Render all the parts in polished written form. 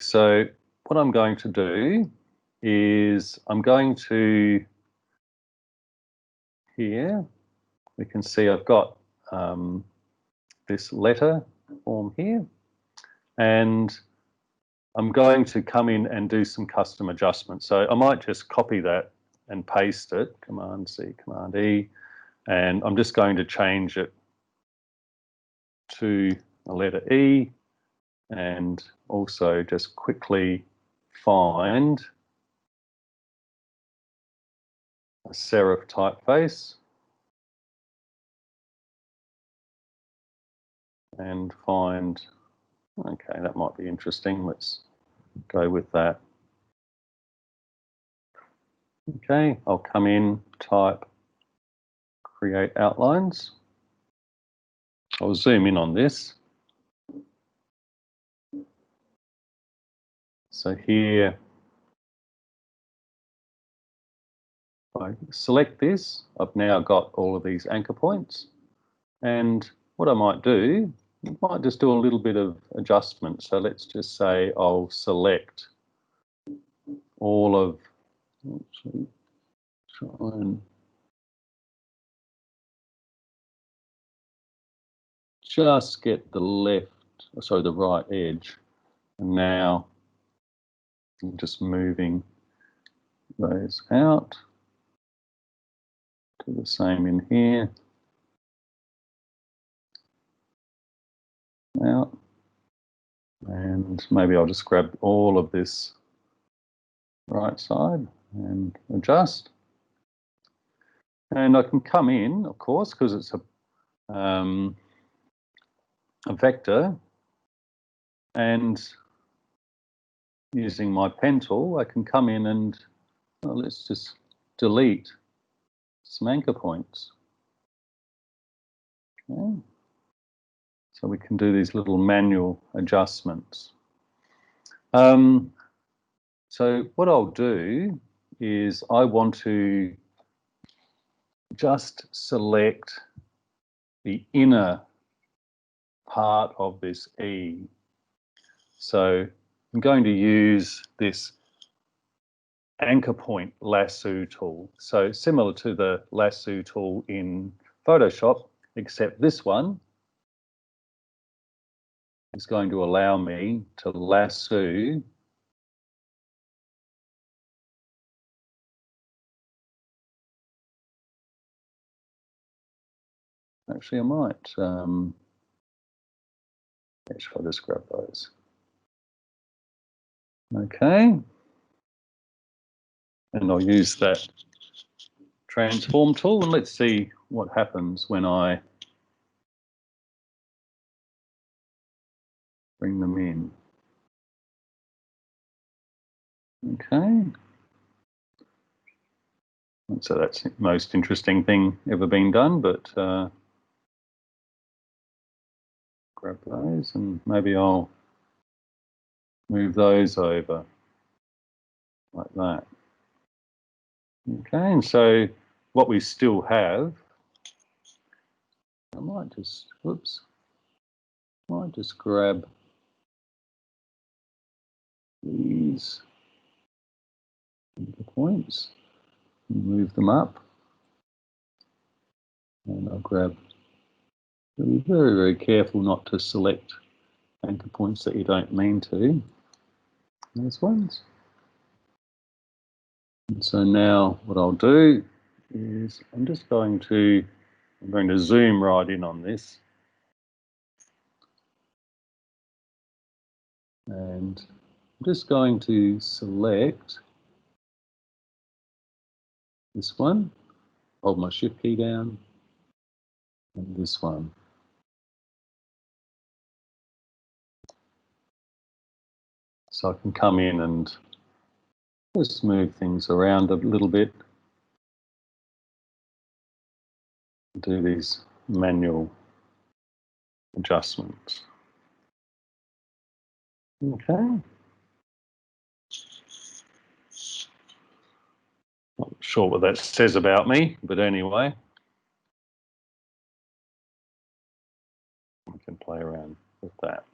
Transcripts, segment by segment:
So what I'm going to do is I'm going to, here, we can see I've got this letter form here, and I'm going to come in and do some custom adjustments. So I might just copy that and paste it, Command C, Command E, and I'm just going to change it to a letter E, and also just quickly find a serif typeface and find, okay, that might be interesting. Let's go with that. Okay, I'll come in, type, create outlines. I'll zoom in on this. So here, if I select this, I've now got all of these anchor points. And what I might do, I might just do a little bit of adjustment. So let's just say I'll select all of, try and just get the the right edge. And now I'm just moving those out. Do the same in here. Out. And maybe I'll just grab all of this right side and adjust. And I can come in, of course, because it's a vector, and using my pen tool, I can come in and let's just delete some anchor points. Okay. So we can do these little manual adjustments. So what I'll do is I want to just select the inner part of this E. So I'm going to use this anchor point lasso tool. So similar to the lasso tool in Photoshop, except this one is going to allow me to lasso actually I might I'll just grab those. Okay, and I'll use that transform tool, and let's see what happens when I bring them in. Okay, so that's the most interesting thing ever been done, but grab those and maybe I'll move those over like that. Okay, and so what we still have, I might just, whoops, might just grab these points and move them up. And I'll grab, be very, very careful not to select anchor points that you don't mean to. Those ones. And so now what I'll do is I'm going to zoom right in on this. And I'm just going to select this one, hold my shift key down, and this one. So I can come in and just move things around a little bit. Do these manual adjustments. Okay. Not sure what that says about me, but anyway. We can play around with that.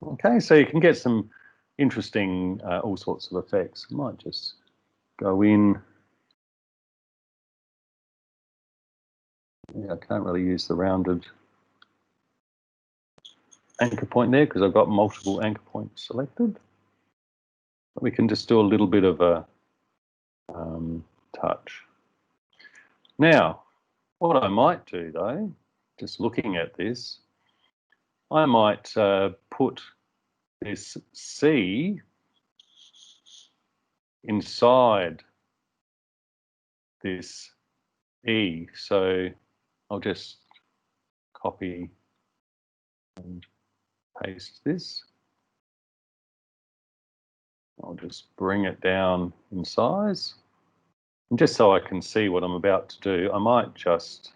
Okay, so you can get some interesting, all sorts of effects. I might just go in. Yeah, I can't really use the rounded anchor point there because I've got multiple anchor points selected. But we can just do a little bit of a touch. Now, what I might do though, just looking at this, I might put this C inside this E. So I'll just copy and paste this. I'll just bring it down in size. And just so I can see what I'm about to do, I might just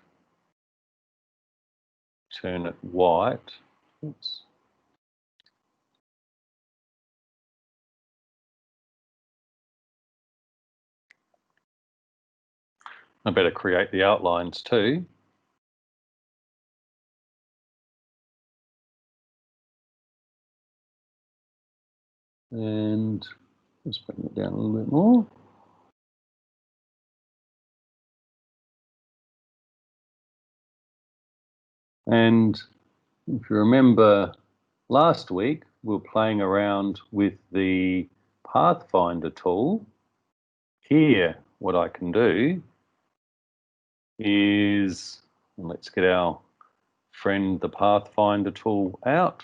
turn it white. Oops. I better create the outlines too. And let's bring it down a little bit more. And if you remember last week, we were playing around with the Pathfinder tool. Here, what I can do is, let's get our friend the Pathfinder tool out.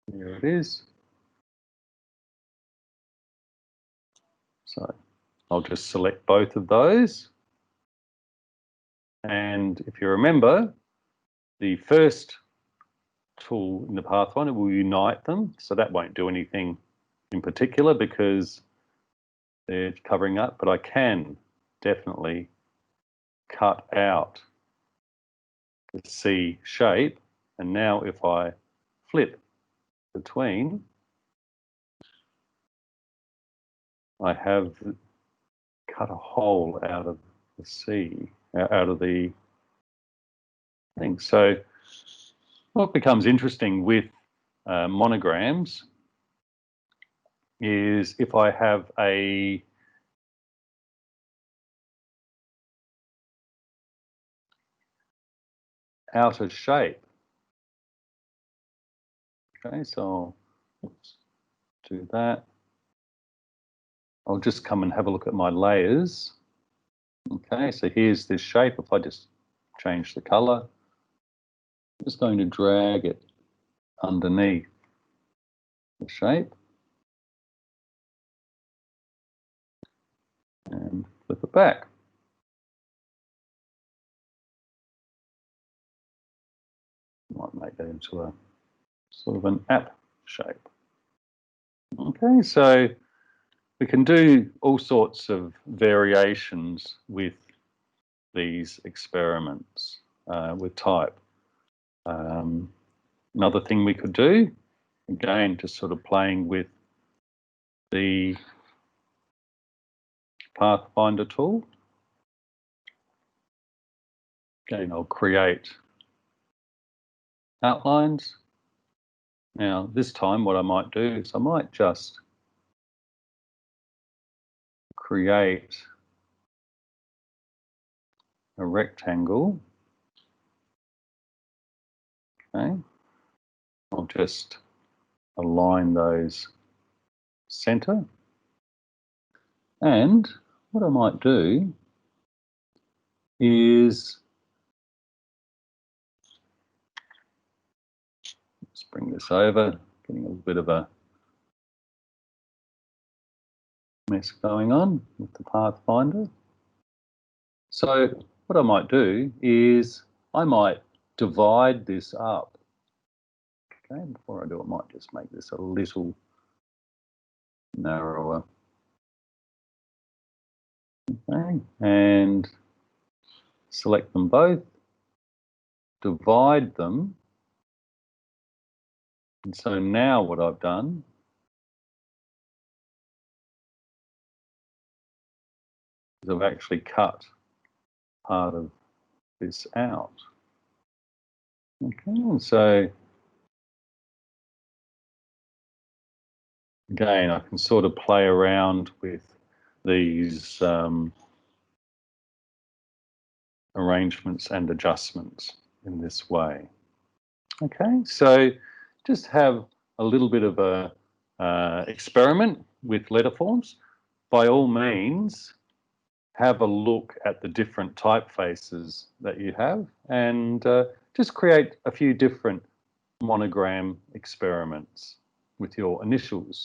There it is. So I'll just select both of those. And if you remember, the first tool in the Pathfinder will unite them. So that won't do anything in particular because they're covering up, but I can definitely cut out the C shape. And now if I flip between, I have cut a hole out of the C, out of the thing. So what becomes interesting with monograms is if I have a outer shape. Okay, so let's do that. I'll just come and have a look at my layers. Okay, so here's this shape. If I just change the color, I'm just going to drag it underneath the shape and flip it back. Might make that into a sort of an app shape. Okay, so we can do all sorts of variations with these experiments with type. Another thing we could do, again, just sort of playing with the Pathfinder tool. Again, I'll create outlines. Now, this time what I might do is I might just create a rectangle. Okay, I'll just align those center. And what I might do is, let's bring this over, getting a little bit of a mess going on with the Pathfinder. So what I might do is I might divide this up. Okay, before I do, I might just make this a little narrower. Okay, and select them both, divide them. And so now what I've done is I've actually cut part of this out. Okay, and so Again, I can sort of play around with these arrangements and adjustments in this way. Okay, so just have a little bit of a experiment with letterforms. By all means, have a look at the different typefaces that you have and just create a few different monogram experiments with your initials.